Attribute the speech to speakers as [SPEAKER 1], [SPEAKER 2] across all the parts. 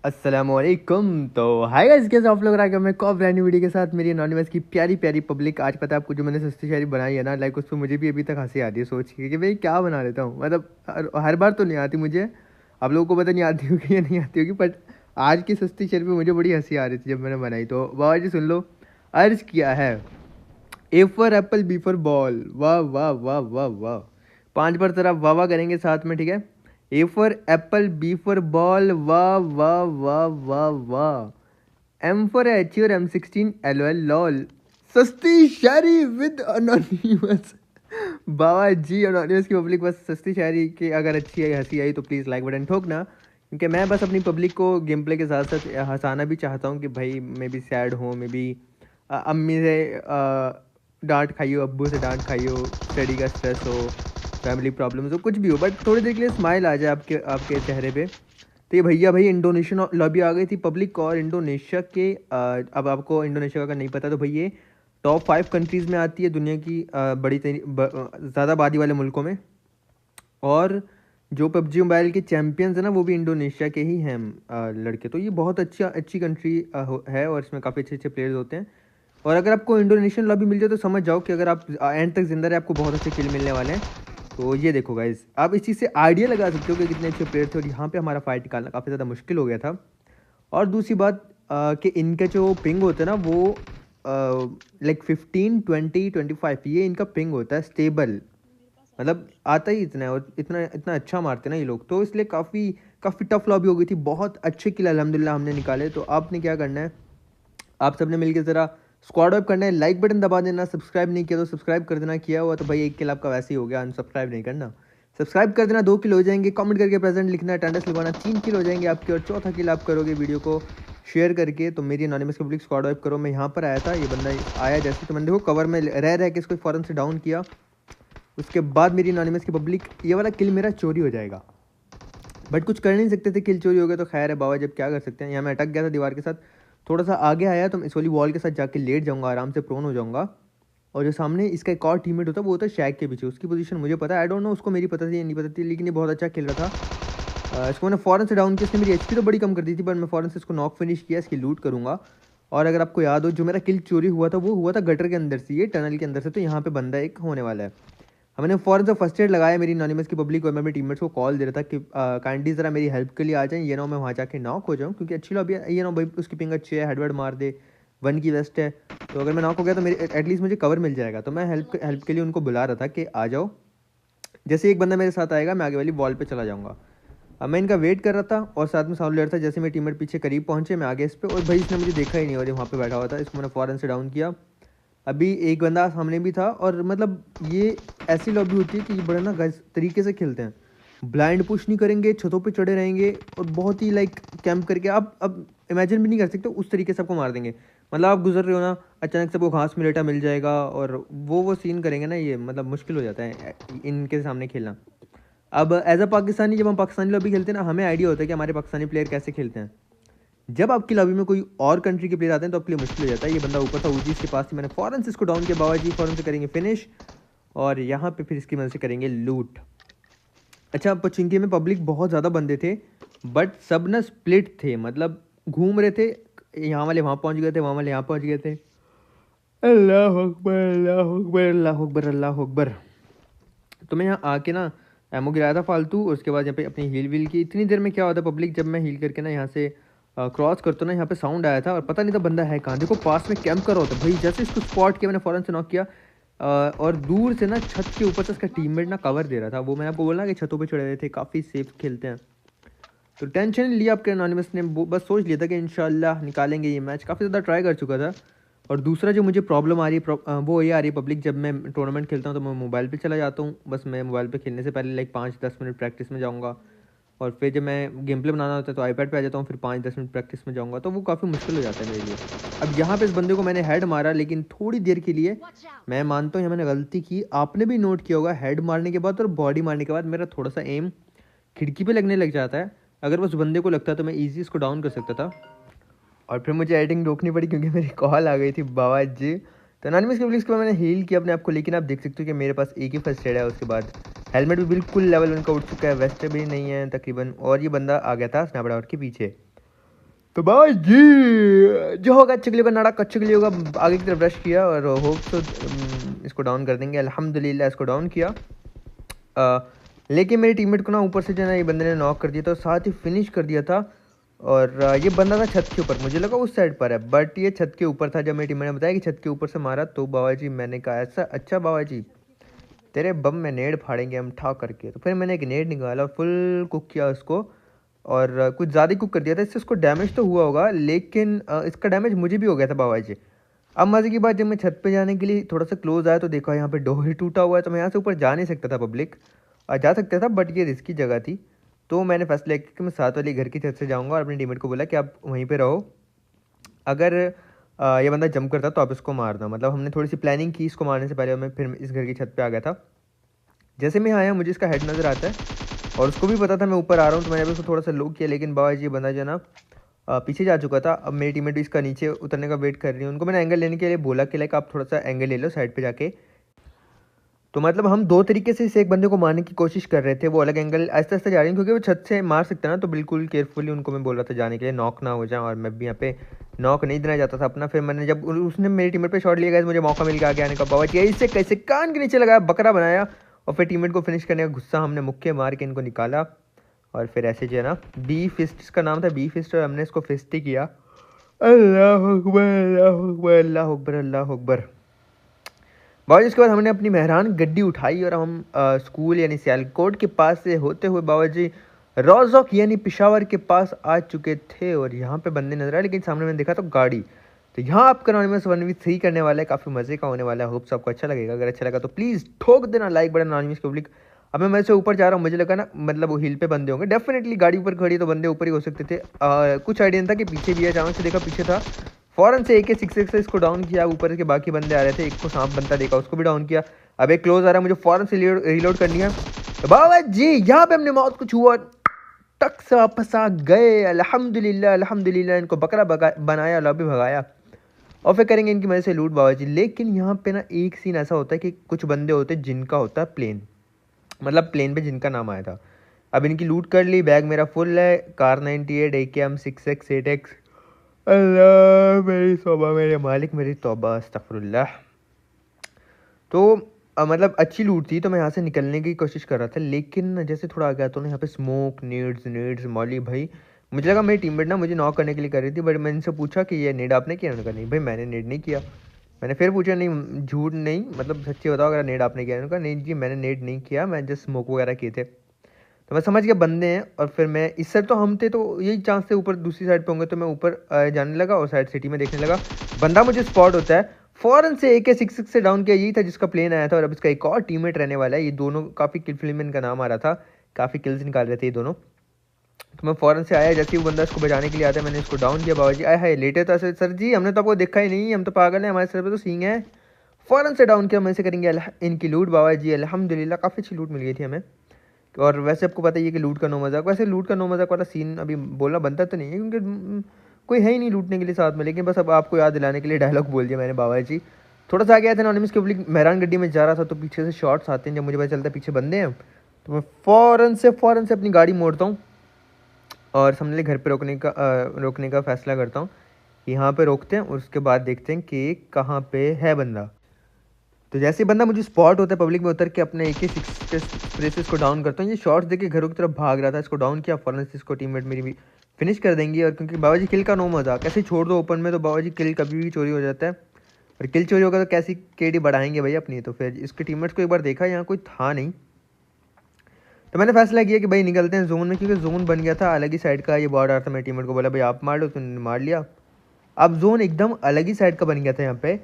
[SPEAKER 1] अस्सलामुअलैकुम। तो hi guys, कैसे आप लोग? रहा मैं कॉप ब्रांड न्यू वीडियो के साथ मेरी एनोनिमस की प्यारी प्यारी पब्लिक। आज पता है आपको, जो मैंने सस्ती शायरी बनाई है ना, लाइक उस पर मुझे भी अभी तक हंसी आती है सोच के कि भाई क्या बना लेता हूँ। मतलब हर बार तो नहीं आती मुझे, आप लोगों को पता नहीं आती होगी या नहीं आती होगी, बट आज की सस्ती शायरी पे मुझे बड़ी हंसी आ रही थी जब मैंने बनाई। तो बाबा जी सुन लो, अर्ज किया है। A for apple, B for ball. वाह वाह वाह वाह वाह। 5 बार तरफ वाह वाह करेंगे साथ में, ठीक है? A for apple, B for ball, वाह वाह वाह वाह वाह। एम फॉर एच और M16 LOL लॉल। सस्ती शायरी विद अनोनिमस। बाबा जी, अनोनिमस की पब्लिक बस सस्ती शायरी की अगर अच्छी आई, हंसी आई तो प्लीज़ लाइक बटन ठोकना, क्योंकि मैं बस अपनी पब्लिक को गेम प्ले के साथ साथ हंसाना भी चाहता हूँ कि भाई मैं भी सैड हूँ, मैं भी अम्मी से डांट खाई हो, अब्बू से डांट खाई हो, स्टडी का स्ट्रेस हो, फैमिली प्रॉब्लम्स हो, कुछ भी हो, बट थोड़ी देर के लिए स्माइल आ जाए आपके आपके चेहरे पे। तो ये भैया भाई इंडोनेशियन लॉबी आ गई थी पब्लिक। और इंडोनेशिया के अब आपको इंडोनेशिया का नहीं पता तो भाई ये टॉप 5 कंट्रीज़ में आती है दुनिया की ज़्यादा आबादी वाले मुल्कों में। और जो पबजी मोबाइल के चैम्पियंस हैं ना, वो भी इंडोनेशिया के ही हैं लड़के। तो ये बहुत अच्छी कंट्री है और इसमें काफ़ी अच्छे अच्छे प्लेयर्स होते हैं। और अगर आपको इंडोनेशियन लॉबी मिल जाए तो समझ जाओ कि अगर आप एंड तक जिंदा रहे आपको बहुत अच्छे किल मिलने वाले हैं। तो ये देखो गाइज, आप इस चीज़ से आइडिया लगा सकते हो कि कितने अच्छे प्लेयर थे। और यहाँ पे हमारा फाइट निकालना काफ़ी ज़्यादा मुश्किल हो गया था। और दूसरी बात कि इनका जो पिंग होता है ना, वो लाइक 15, 20, 25 ये इनका पिंग होता है स्टेबल। मतलब आता ही इतना है और इतना इतना अच्छा मारते हैं ना ये लोग, तो इसलिए काफ़ी काफ़ी टफ लॉबी हो गई थी। बहुत अच्छे किल अल्हम्दुलिल्लाह हमने निकाले। तो आपने क्या करना है, आप सबने मिलकर ज़रा स्क्वाड वाइप करना है, लाइक बटन दबा देना, सब्सक्राइब नहीं किया तो सब्सक्राइब कर देना, किया हुआ तो भाई 1 किल आपका वैसे ही हो गया, अनसब्सक्राइब नहीं करना, सब्सक्राइब कर देना। 2 किल हो जाएंगे, कमेंट करके प्रेजेंट लिखना, अटेंडेंस लगवाना, 3 किल हो जाएंगे आपके। और चौथा किल आप करोगे वीडियो को शेयर करके। तो मेरी एनोनिमस पब्लिक स्क्वाड वाइप करो। मैं यहाँ पर आया था, ये बंदा आया जैसे, तो मैंने देखो कवर में रह रह के इसको फ़ौरन से डाउन किया। उसके बाद मेरी एनोनिमस की पब्लिक, ये वाला किल मेरा चोरी हो जाएगा, बट कुछ कर नहीं सकते थे, किल चोरी हो गया तो खैर है बाबा, जब क्या कर सकते हैं। यहाँ मैं अटक गया था दीवार के साथ, थोड़ा सा आगे आया तो मैं इस वाली वॉल के साथ जाके लेट जाऊँगा, आराम से प्रोन हो जाऊँगा। और जो सामने इसका एक और टीममेट होता है वो होता है शैक के पीछे, उसकी पोजीशन मुझे पता है, आई डोंट नो उसको मेरी पता थी या नहीं पता थी, लेकिन ये बहुत अच्छा खेल रहा था। इसको मैंने फ़ौरन से डाउन किया। इसने मेरी एचपी तो बड़ी कम कर दी थी, बट मैं फ़ौरन से इसको नॉक फिनिश किया, इसकी लूट करूँगा। और अगर आपको याद हो, जो मेरा किल चोरी हुआ था वो हुआ था गटर के अंदर से, ये टनल के अंदर से। तो यहाँ पे बंदा एक होने वाला है। हमने फ़ौरन से फर्स्ट एड लगाया मेरी एनोनिमस की पब्लिक, और मैं अपने टीममेट्स को कॉल दे रहा था कि काइंडली ज़रा मेरी हेल्प के लिए आ जाएं। ये ना मैं वहाँ जाके नॉक हो जाऊँ, क्योंकि अच्छी लॉबी है। ये ना भाई उसकी पिंग अच्छी है, हेडवर्ड मार दे, 1 की वेस्ट है। तो अगर मैं नॉक हो गया तो मेरे एटलीस्ट मुझे कवर मिल जाएगा। तो मैं हेल्प के लिए उनको बुला रहा था कि आ जाओ। जैसे एक बंदा मेरे साथ आएगा मैं आगे वाली वॉल पे चला जाऊँगा। अब मैं इनका वेट कर रहा था और साथ में साउंड ले रहा था। जैसे मेरे टीममेट पीछे करीब पहुँचे, मैं आगे इस पर, और भाई इसने मुझे देखा ही नहीं और ये वहाँ पर बैठा हुआ था। इसको मैंने फ़ौरन से डाउन किया। अभी एक बंदा सामने भी था। और मतलब ये ऐसी लॉबी होती है कि ये बड़े ना गैस तरीके से खेलते हैं, ब्लाइंड पुश नहीं करेंगे, छतों पे चढ़े रहेंगे और बहुत ही लाइक कैंप करके आप अब इमेजिन भी नहीं कर सकते उस तरीके से आपको मार देंगे। मतलब आप गुजर रहे हो ना, अचानक से वो घास में लेटा मिल जाएगा और वो सीन करेंगे ना, ये मतलब मुश्किल हो जाता है इनके सामने खेलना। अब एज अ पाकिस्तानी, जब हम पाकिस्तानी लॉबी खेलते हैं ना, हमें आइडिया होता है कि हमारे पाकिस्तानी प्लेयर कैसे खेलते हैं। जब आपकी लॉबी में कोई और कंट्री के प्लेयर आते हैं तो आपके लिए मुश्किल हो जाता है। ये बंदा ऊपर था, ऊजी के पास थी, मैंने फ़ौरन से इसको डाउन किया। बाबा जी फ़ौरन से करेंगे फिनिश और यहाँ पे फिर इसकी मदद से करेंगे लूट। अच्छा, पचिंकी में पब्लिक बहुत ज़्यादा बंदे थे, बट सब ना स्प्लिट थे, मतलब घूम रहे थे। यहाँ वाले वहाँ पहुँच गए थे, वहाँ वाले यहाँ पहुँच गए थे। अल्लाह अकबर अल्लाह अकबर अल्लाह अकबर अल्लाह अकबर। तो मैं यहाँ आके ना एमओ गिराया था फालतू। उसके बाद यहाँ पे अपनी हील व्हील की। इतनी देर में क्या होता है पब्लिक, जब मैं हील करके ना यहाँ से क्रॉस करता ना, यहाँ पे साउंड आया था और पता नहीं था बंदा है कहाँ। देखो पास में कैंप कर रहा होता भाई। जैसे इसको स्पॉट किया मैंने, फ़ौरन से नॉक किया। और दूर से ना छत के ऊपर से इसका टीममेट ना कवर दे रहा था। वो मैंने आपको बोला कि छतों पे चढ़े हुए थे, काफ़ी सेफ खेलते हैं। तो टेंशन नहीं लिया आपके एनोनिमस ने, बस सोच लिया था कि इंशाल्लाह निकालेंगे ये मैच। काफ़ी ज़्यादा ट्राई कर चुका था। और दूसरा जो मुझे प्रॉब्लम आ रही है वो ये आ रही है पब्लिक, जब मैं टूर्नामेंट खेलता हूँ तो मैं मोबाइल पे चला जाता हूँ। बस मैं मोबाइल पे खेलने से पहले लाइक 5-10 मिनट प्रैक्टिस में जाऊँगा, और फिर जब मैं गेम प्ले बनाना होता है तो आईपैड पे आ जाता हूँ, फिर 5-10 मिनट प्रैक्टिस में जाऊँगा। तो वो काफ़ी मुश्किल हो जाता है मेरे लिए। अब यहाँ पे इस बंदे को मैंने हेड मारा, लेकिन थोड़ी देर के लिए मैं मानता हूँ यहाँ मैंने गलती की। आपने भी नोट किया होगा, हेड मारने के बाद और बॉडी मारने के बाद मेरा थोड़ा सा एम खिड़की पे लगने लग जाता है। अगर उस बंदे को लगता तो मैं ईजी इसको डाउन कर सकता था। और फिर मुझे एडिटिंग रोकनी पड़ी क्योंकि मेरी कॉल आ गई थी बाबा जी। तो एनोनिमस के पुलिस के बाद मैंने हील किया अपने आप को, लेकिन आप देख सकते हो कि मेरे पास एक ही फर्स्ट एड है। उसके बाद हेलमेट भी बिल्कुल लेवल 1 का उठ चुका है, वेस्ट भी नहीं है तकरीबन। और ये बंदा आ गया था स्नैपडाउट के पीछे। तो बाबा जी जो होगा अच्छा के लिए होगा, नाड़ा कच्चे के लिए होगा। आगे की तरफ रश किया और होप तो इसको डाउन कर देंगे। अल्हम्दुलिल्लाह इसको डाउन किया। लेकिन मेरे टीममेट को ना ऊपर से जो है ना ये बंदे ने नॉक कर दिया था, साथ ही फिनिश कर दिया था। और ये बंदा था छत के ऊपर, मुझे लगा उस साइड पर है, बट ये छत के ऊपर था। जब मेरे टीममेट ने बताया कि छत के ऊपर से मारा, तो बाबा जी मैंने कहा ऐसा, अच्छा बाबा जी तेरे बम में नेड फाड़ेंगे हम ठा करके। तो फिर मैंने एक नेड निकाला, फुल कुक किया उसको, और कुछ ज़्यादा कुक कर दिया था। इससे उसको डैमेज तो हुआ होगा, लेकिन इसका डैमेज मुझे भी हो गया था बाबा जी। अब मज़े की बात, जब मैं छत पे जाने के लिए थोड़ा सा क्लोज आया तो देखा यहाँ पे डोर ही टूटा हुआ है। तो मैं यहाँ से ऊपर जा नहीं सकता था, पब्लिक जा सकता था, बट ये रिस्की जगह थी। तो मैंने फैसला किया कि मैं साथ वाली घर की छत से जाऊँगा, और अपने टीममेट को बोला कि आप वहीं पर रहो, अगर ये बंदा जंप करता तो आप इसको मारना। मतलब हमने थोड़ी सी प्लानिंग की इसको मारने से पहले। मैं फिर इस घर की छत पे आ गया था। जैसे मैं आया मुझे इसका हेड नज़र आता है, और उसको भी पता था मैं ऊपर आ रहा हूँ, तो मैंने उसको थोड़ा सा लो किया। लेकिन बाबा जी ये बंदा जो ना पीछे जा चुका था। अब मेरी टीममेट इसका नीचे उतरने का वेट कर रही है। उनको मैंने एंगल लेने के लिए बोला कि लाइक आप थोड़ा सा एंगल ले लो साइड पे जाके। तो मतलब हम दो तरीके से इस एक बंदे को मारने की कोशिश कर रहे थे। वो अलग एंगल आहिस्ते आहिस्ते जा रही है, क्योंकि वो छत से मार सकता है ना, तो बिल्कुल केयरफुली उनको मैं बोल रहा था जाने के लिए, नॉक ना हो जाए। और मैं भी यहाँ पे नॉक नहीं देना चाहता था अपना। फिर मैंने जब उसने मेरी टीममेट पे शॉट लिया गया, मुझे मौका मिल गया आगे आने का। बाबा जी इससे कैसे कान के नीचे लगाया, बकरा बनाया, और फिर टीममेट को फिनिश करने का गुस्सा हमने मुक्के मार के इनको निकाला। और फिर ऐसे जो है ना, बी फिस्ट इसका नाम था, बी फिस्ट, और हमने इसको फिस्ट ही किया। अल्लाह अकबर अल्लाह अकबर अल्लाह अकबर अल्लाह अकबर। बाबा जी उसके बाद हमने अपनी मेहरान गड्डी उठाई, और हम स्कूल यानी सियालकोट के पास से होते हुए बाबा जी रोज़ोक यानी पेशावर के पास आ चुके थे। और यहाँ पे बंदे नजर आए, लेकिन सामने मैंने देखा तो गाड़ी। तो यहाँ आपका एनोनिमस 1v3 करने वाला है, काफ़ी मज़े का होने वाला है। होप्स आपको अच्छा लगेगा। अगर अच्छा लगा तो प्लीज़ ठोक देना लाइक बटन एनोनिमस पब्लिक। अब मैं से ऊपर जा रहा हूँ, मुझे लगा ना मतलब वो हिल पे बंदे होंगे, डेफिनेटली गाड़ी ऊपर खड़ी तो बंदे ऊपर ही हो सकते थे। कुछ आइडिया नहीं था कि पीछे भी है। अचानक से देखा पीछे था, फौरन से AK-66 से इसको डाउन किया। ऊपर के बाकी बंदे आ रहे थे, एक को सांप बनता देखा, उसको भी डाउन किया। अब एक क्लोज आ रहा है, मुझे फौरन से रिलोड करनी है। तो बाबा जी यहाँ पे हमने मौत को छुआ, टक से वापस आ गए। अल्हम्दुलिल्लाह अल्हम्दुलिल्लाह, इनको बकरा बनाया, लॉबी भगाया, और फिर करेंगे इनकी मदद से लूट बाबा जी। लेकिन यहाँ पे ना एक सीन ऐसा होता है कि कुछ बंदे होते हैं जिनका होता है प्लेन, मतलब प्लेन पे जिनका नाम आया था। अब इनकी लूट कर ली, बैग मेरा फुल है, कार 98, AKM 6X 8X। अल्लाह मेरी तौबा, मेरे मालिक मेरी तौबा, अस्तगफिरुल्लाह। तो मतलब अच्छी लूट थी, तो मैं यहाँ से निकलने की कोशिश कर रहा था। लेकिन जैसे थोड़ा आ गया तो ना यहाँ पे स्मोक, नीड्स मॉली भाई, मुझे लगा मेरी टीममेट ना मुझे नॉक करने के लिए कर रही थी। बट मैंने इनसे पूछा कि ये नेड आपने किया? उन्होंने कहा नहीं भाई मैंने नेड नहीं किया। मैंने फिर पूछा, नहीं झूठ नहीं, मतलब सच्ची बताओ अगर नेड आपने किया? उन्होंने कहा नहीं जी मैंने नेड नहीं किया, मैं जस्ट स्मोक वगैरह किए थे। तो मैं समझ गया बंदे हैं। और फिर मैं इस साइड तो हम थे, तो यही चांस थे ऊपर दूसरी साइड पे होंगे। तो मैं ऊपर जाने लगा और साइड सिटी में देखने लगा, बंदा मुझे स्पॉट होता है। फौरन से AK-66 से डाउन किया, यही था जिसका प्लेन आया था। और अब इसका एक और टीममेट रहने वाला है। ये दोनों काफ़ी किल फिल्म इनका नाम आ रहा था, काफ़ी किल्स निकाल रहे थे ये दोनों। तो मैं फ़ौरन से आया, जैसे ही वो बंदा इसको बचाने के लिए आता है, मैंने इसको डाउन किया। बाबा जी आए हाय लेटे था, सर जी हमने तो आपको देखा ही नहीं, हम तो पागल हैं, हमारे सर पे तो सींग है। फ़ौरन से डाउन किया, मैं से करेंगे इनकी लूट। बाबा जी अल्हम्दुलिल्लाह काफ़ी अच्छी लूट मिल गई थी हमें। और वैसे आपको पता ही है कि लूट का नो मज़ाक, वैसे लूट का नो मज़ाक वाला सीन अभी बोलना बनता तो नहीं है, क्योंकि कोई है ही नहीं लूटने के लिए साथ में। लेकिन बस अब आपको याद दिलाने के लिए डायलॉग बोल दिया मैंने बाबा जी। थोड़ा सा आ गया था एनोनिमस के पब्लिक, मेहरान गड्डी में जा रहा था, तो पीछे से शॉट्स आते हैं। जब मुझे पता चलता है पीछे बंदे हैं, तो मैं फ़ौरन से अपनी गाड़ी मोड़ता हूँ और सामने घर पे रोकने का फ़ैसला करता हूँ। यहाँ पे रोकते हैं और उसके बाद देखते हैं कि कहाँ पे है बंदा। तो जैसे बंदा मुझे स्पॉट होता है, पब्लिक में उतर के अपने AK-6 स्प्रेसेस को डाउन करता हूँ। ये शॉट्स देके घरों की तरफ भाग रहा था, इसको डाउन किया, फौरन से इसको टीममेट मेरी भी फिनिश कर देंगी। और क्योंकि बाबा जी किल का नो मज़ा, कैसे छोड़ दो ओपन में, तो बाबा जी किल कभी भी चोरी हो जाता है। और किल चोरी होगा तो कैसी KD बढ़ाएंगे भाई अपनी। तो फिर इसके टीममेट्स को एक बार देखा, यहाँ कोई था नहीं, तो मैंने फैसला किया कि भाई निकलते हैं जोन में, क्योंकि जोन बन गया था अलग ही साइड का। ये बॉर्ड आ रहा था, मेरे टीममेट को बोला भाई आप मार लो, तो मार लिया। अब जोन एकदम अलग ही साइड का बन गया था यहाँ पे,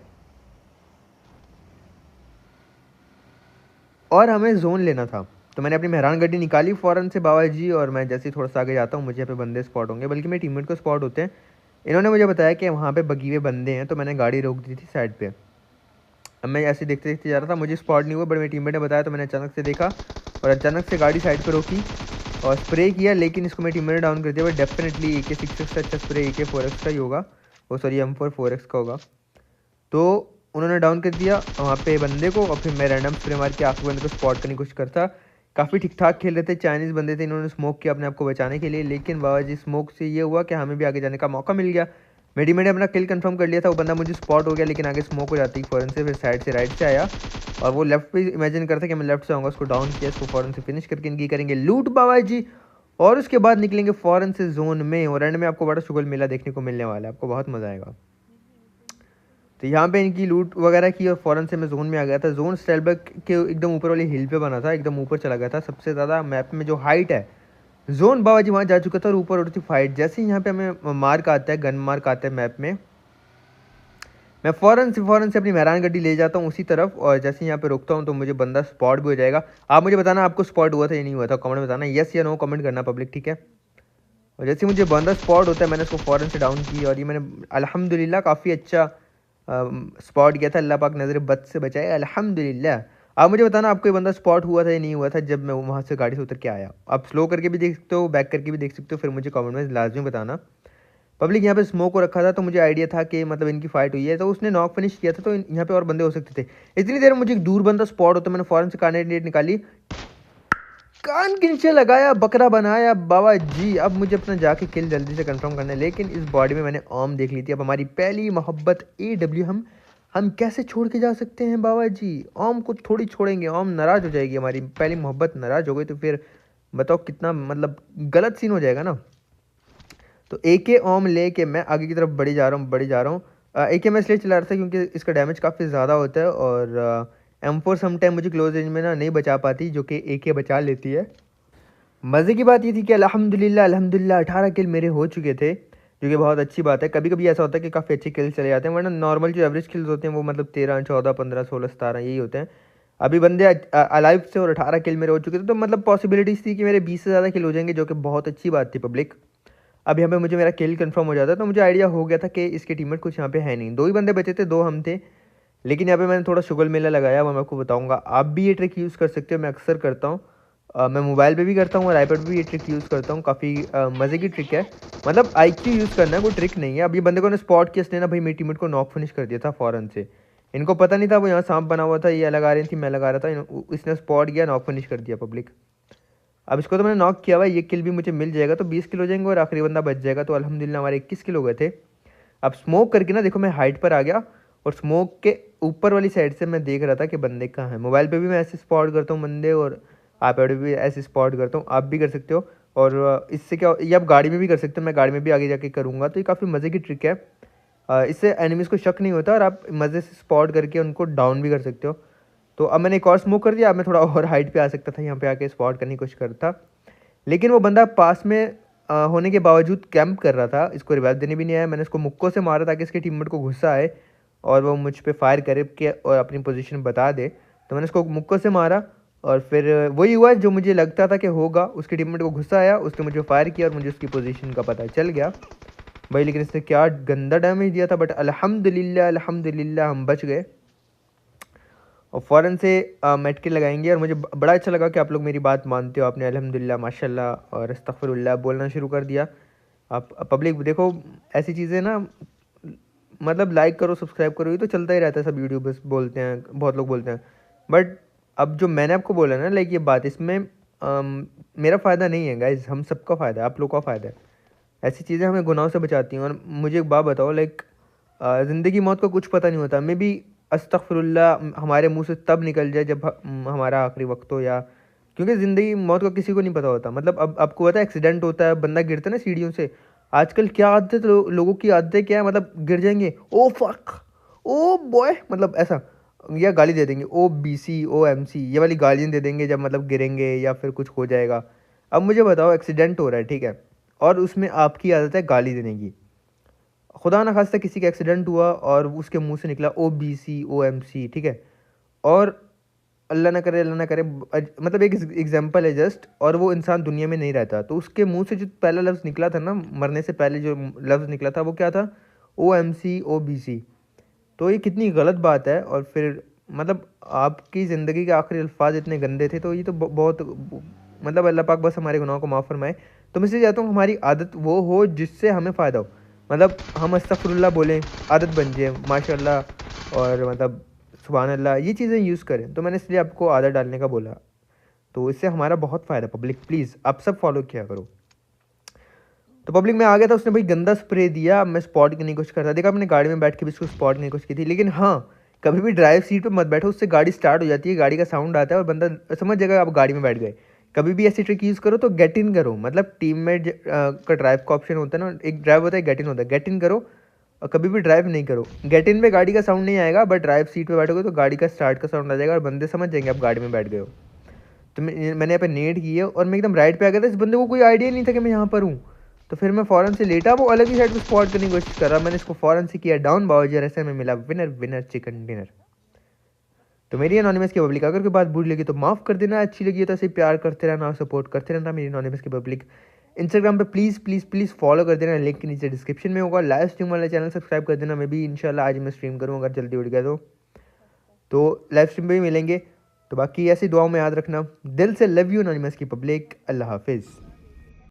[SPEAKER 1] और हमें जोन लेना था। तो मैंने अपनी मेहरान गड्डी निकाली फ़ौरन से बाबा जी, और मैं जैसे ही थोड़ा सा आगे जाता हूँ, मुझे यहाँ पे बंदे स्पॉट होंगे, बल्कि मेरे टीममेट को स्पॉट होते हैं। इन्होंने मुझे बताया कि वहाँ पे बगी हुए बंदे हैं, तो मैंने गाड़ी रोक दी थी साइड पे। अब मैं ऐसे देखते देखते जा रहा था, मुझे स्पॉट नहीं हुआ, बट मेरे टीममेट ने बताया, तो मैंने अचानक से देखा और अचानक से गाड़ी साइड पर रोकी और स्प्रे किया। लेकिन इसको मेरे टीममेट ने डाउन कर दिया। बट डेफिनेटली AK-6 से अच्छा स्प्रे AK-4X का ही होगा, वो सॉरी M4 4X का होगा। तो उन्होंने डाउन कर दिया वहाँ पे बंदे को, और फिर मैं रैंडम स्प्रे मार के आखिरी बंदे को स्पॉट करने की कोशिश करता। काफ़ी ठीक ठाक खेल रहे थे, चाइनीज़ बंदे थे, इन्होंने स्मोक किया अपने आप को बचाने के लिए, लेकिन बाबा जी स्मोक से ये हुआ कि हमें भी आगे जाने का मौका मिल गया। मैंने अपना किल कंफर्म कर लिया था, वो बंदा मुझे स्पॉट हो गया, लेकिन आगे स्मोक हो जाती फ़ौरन से, फिर साइड से राइट से आया और वो लेफ्ट पे इमेजिन करता कि मैं लेफ्ट से आऊँगा, उसको डाउन किया, इसको फ़ौरन से फिनिश करके इनकी करेंगे लूट बाबा जी, और उसके बाद निकलेंगे फ़ौरन से जोन में, और एंड में आपको बड़ा शुगल मेला देखने को मिलने वाला है, आपको बहुत मज़ा आएगा। तो यहाँ पे इनकी लूट वगैरह की और फ़ौरन से मैं जोन में आ गया था। जोन स्टेलबर्ग के एकदम ऊपर वाली हिल पे बना था, एकदम ऊपर चला गया था, सबसे ज़्यादा मैप में जो हाइट है जोन बाबा जी वहाँ जा चुका था और ऊपर हो रही थी फाइट। जैसे ही यहाँ पे हमें मार्क आता है, गन मार्क आता है मैप में, मैं फ़ौरन से अपनी मेहरान गड्डी ले जाता हूँ उसी तरफ, और जैसे यहाँ पे रुकता हूँ तो मुझे बंदा स्पॉट भी हो जाएगा। आप मुझे बताना आपको स्पॉट हुआ था या नहीं हुआ था, कमेंट में बताना, येस या नो कमेंट करना पब्लिक, ठीक है। और जैसे मुझे बंदा स्पॉट होता है मैंने उसको फ़ौरन से डाउन की, और ये मैंने अल्हम्दुलिल्लाह काफ़ी अच्छा स्पॉट किया था, अल्लाह पाक नज़र बद से बचाए अल्हम्दुलिल्लाह। आप मुझे बताना आपको ये बंदा स्पॉट हुआ था या नहीं हुआ था जब मैं वहाँ से गाड़ी से उतर के आया। आप स्लो करके भी देख सकते हो, बैक करके भी देख सकते हो, फिर मुझे कमेंट में लाजमी बताना। पब्लिक यहाँ पे स्मोक को रखा था तो मुझे आइडिया था कि मतलब इनकी फाइट हुई है, तो उसने नॉक फिनिश किया था, तो यहाँ पे और बंदे हो सकते थे। इतनी देर में मुझे एक दूर बंदा स्पॉट होता, मैंने फ़ौरन से कार्नेट निकाली, कान के नीचे लगाया, बकरा बनाया बाबा जी। अब मुझे अपना जाके किल जल्दी से कंफर्म करना है, लेकिन इस बॉडी में मैंने ओम देख ली थी। अब हमारी पहली मोहब्बत AW हम कैसे छोड़ के जा सकते हैं बाबा जी, ओम को थोड़ी छोड़ेंगे, ओम नाराज़ हो जाएगी, हमारी पहली मोहब्बत नाराज़ हो गई तो फिर बताओ कितना मतलब गलत सीन हो जाएगा ना। तो AK ओम ले के मैं आगे की तरफ बढ़ी जा रहा हूँ। AK मैं इसलिए चला रहा था क्योंकि इसका डैमेज काफ़ी ज़्यादा होता है, और M4 समटाइम मुझे क्लोज रेंज में ना नहीं बचा पाती, जो कि AK बचा लेती है। मज़े की बात ये थी कि अल्हम्दुलिल्लाह 18 किल मेरे हो चुके थे, जो कि बहुत अच्छी बात है। कभी कभी ऐसा होता है कि काफ़ी अच्छे किल्स चले जाते हैं, वरना नॉर्मल जो एवरेज किल्स होते हैं वो मतलब 13, 14, 15, 16, 17 यही होते हैं। अभी बंदे अलाइव से और 18 किल मेरे हो चुके थे, तो मतलब पॉसिबिलिटीज़ थी कि मेरे 20 से ज़्यादा किल हो जाएंगे, जो कि बहुत अच्छी बात थी पब्लिक। अब यहाँ पे मुझे मेरा किल कंफर्म हो जाता, तो मुझे आइडिया हो गया था कि इसके टीममेट कुछ यहाँ पे है नहीं, 2 ही बंदे बचे थे, 2 हम थे। लेकिन यहाँ पे मैंने थोड़ा शुगल मेला लगाया, वो मैं आपको बताऊँगा। आप भी ये ट्रिक यूज़ कर सकते हो, मैं अक्सर करता हूँ। मैं मोबाइल पे भी करता हूँ और आईपैड पे भी ये ट्रिक यूज़ करता हूँ, काफ़ी मज़े की ट्रिक है। मतलब IQ यूज़ करना है, कोई ट्रिक नहीं है। अब ये बंदे को ने स्पॉट किया, इसने ना भाई मेरे टीममेट को नॉक फिनिश कर दिया था फ़ौरन से। इनको पता नहीं था वो यहाँ सांप बना हुआ था, ये अलग आ रही थी, मैं लगा रहा था, इसने स्पॉट किया, नॉक फिनिश कर दिया पब्लिक। अब इसको तो मैंने नॉक किया हुआ, ये किल भी मुझे मिल जाएगा तो 20 किल हो जाएंगे और आखिरी बंदा बच जाएगा, तो अल्हम्दुलिल्लाह हमारे 21 किल हो गए थे। अब स्मोक करके ना देखो मैं हाइट पर आ गया, और स्मोक के ऊपर वाली साइड से मैं देख रहा था कि बंदे कहाँ हैं। मोबाइल पे भी मैं ऐसे स्पॉट करता हूँ बंदे, और आईपैड पे भी ऐसे स्पॉट करता हूँ, आप भी कर सकते हो। और इससे क्या, ये आप गाड़ी में भी कर सकते हो, मैं गाड़ी में भी आगे जाके करूँगा, तो ये काफ़ी मज़े की ट्रिक है। इससे एनिमीज़ को शक नहीं होता और आप मज़े से स्पॉट करके उनको डाउन भी कर सकते हो। तो अब मैंने एक और स्मोक कर दिया, अब मैं थोड़ा और हाइट पे आ सकता था, यहाँ पे आके स्पॉट करने की कोशिश करता, लेकिन वो बंदा पास में होने के बावजूद कैंप कर रहा था, इसको रिवाइव देने भी नहीं आया। मैंने इसको मुक्कों से मारा ताकि इसके टीममेट को गुस्सा आए और वो मुझ पे फायर करे के और अपनी पोजीशन बता दे, तो मैंने इसको मुक्कों से मारा, और फिर वही हुआ जो मुझे लगता था कि होगा। उसके टीममेट को गुस्सा आया, उसने मुझे फायर किया और मुझे उसकी पोजीशन का पता चल गया भाई, लेकिन इसने क्या गंदा डैमेज दिया था, बट अल्हम्दुलिल्लाह हम बच गए। और फ़ौरन से मेडकिट लगाएंगे, और मुझे बड़ा अच्छा लगा कि आप लोग मेरी बात मानते हो, आपने अल्हम्दुलिल्लाह माशाल्लाह और अस्तगफिरुल्लाह बोलना शुरू कर दिया। आप पब्लिक देखो ऐसी चीज़ें ना, मतलब लाइक करो, सब्सक्राइब करो, ये तो चलता ही रहता है, सब यूट्यूबर्स बोलते हैं, बहुत लोग बोलते हैं। बट अब जो मैंने आपको बोला ना, लाइक ये बात, इसमें मेरा फ़ायदा नहीं है गाइज, हम सबका फ़ायदा है, आप लोग का फ़ायदा है। ऐसी चीज़ें हमें गुनाहों से बचाती हैं। और मुझे एक बात बताओ, लाइक ज़िंदगी मौत का कुछ पता नहीं होता, मे भी अस्तगफिरुल्लाह हमारे मुंह से तब निकल जाए जब हमारा आखिरी वक्त हो, या क्योंकि ज़िंदगी मौत का किसी को नहीं पता होता। मतलब अब आपको पता है एक्सीडेंट होता है, बंदा गिरता है ना सीढ़ियों से, आजकल क्या आदत लोगों की आदतें क्या है, मतलब गिर जाएंगे, ओ फक, ओ बॉय, मतलब ऐसा, या गाली दे देंगे, OBC OMC, ये वाली गालियाँ दे देंगे जब मतलब गिरेंगे या फिर कुछ हो जाएगा। अब मुझे बताओ एक्सीडेंट हो रहा है, ठीक है, और उसमें आपकी आदत है गाली देने की। खुदा ना खास्ता किसी का एक्सीडेंट हुआ और उसके मुंह से निकला OBC OMC, ठीक है, और अल्लाह ना करे मतलब एक एग्जांपल है जस्ट, और वो इंसान दुनिया में नहीं रहता, तो उसके मुंह से जो पहला लफ्ज़ निकला था ना, मरने से पहले जो लफ्ज़ निकला था वो क्या था, OMC OBC। तो ये कितनी गलत बात है। और फिर मतलब आपकी ज़िंदगी के आखिरी अल्फाज इतने गंदे थे, तो ये तो बहुत मतलब अल्लाह पाक बस हमारे गुनाहों को माफ़ फरमाए। तो मैं इसलिए चाहता हूँ हमारी आदत वो हो जिससे हमें फ़ायदा हो, मतलब हम अस्तगफिरुल्लाह बोलें, आदत बन जाए माशाल्लाह, और मतलब सुभान अल्लाह, ये चीज़ें यूज़ करें। तो मैंने इसलिए आपको आदत डालने का बोला। तो इससे हमारा बहुत फ़ायदा। पब्लिक प्लीज़ आप सब फॉलो किया करो। तो पब्लिक में आ गया था, उसने भाई गंदा स्प्रे दिया। मैं स्पॉट करने की कोशिश करता, देखा अपने गाड़ी में बैठ के भी इसको स्पॉट करने की कोशिश की थी। लेकिन हाँ, कभी भी ड्राइव सीट पे मत बैठो, उससे गाड़ी स्टार्ट हो जाती है, गाड़ी का साउंड आता है और बंदा समझ जाएगा आप गाड़ी में बैठ गए। कभी भी ऐसी ट्रिक यूज़ करो तो गेट इन करो, मतलब टीममेट का ड्राइव का ऑप्शन होता है ना, एक ड्राइव होता है, गेट इन होता है। गेट इन करो और कभी भी ड्राइव नहीं करो। गेट इन में गाड़ी का साउंड नहीं आएगा, बट ड्राइव सीट पे बैठोगे तो गाड़ी का स्टार्ट का साउंड आ जाएगा और बंदे समझ जाएंगे आप गाड़ी में बैठ गए हो। तो मैंने यहाँ पे नेट की है और मैं एकदम राइट पे आ गया था। इस बंदे को कोई आइडिया नहीं था कि मैं यहाँ पर हूँ। तो फिर मैं फ़ौरन से लेटा, वो अलग ही साइड पे स्पॉट करने की कोशिश कर रहा। मैंने इसको फ़ौरन से किया डाउन, बावजूद ऐसे में मिला विनर विनर चिकन डिनर। तो मेरी एनोनिमस की पब्लिक, अगर कोई बात बुरी लगी तो माफ़ कर देना, अच्छी लगी तो ऐसे प्यार करते रहना, सपोर्ट करते रहना मेरी एनोनिमस की पब्लिक। इंस्टाग्राम पे प्लीज़ प्लीज़ प्लीज़ फॉलो कर देना, लिंक नीचे डिस्क्रिप्शन में होगा। लाइव स्ट्रीम वाला चैनल सब्सक्राइब कर देना। मैं भी इंशाल्लाह आज मैं स्ट्रीम करूँ अगर जल्दी उठ गया तो लाइव स्ट्रीम पे भी मिलेंगे। तो बाकी ऐसी दुआओं में याद रखना। दिल से लव यू एनोनिमस की पब्लिक। अल्लाह हाफिज़।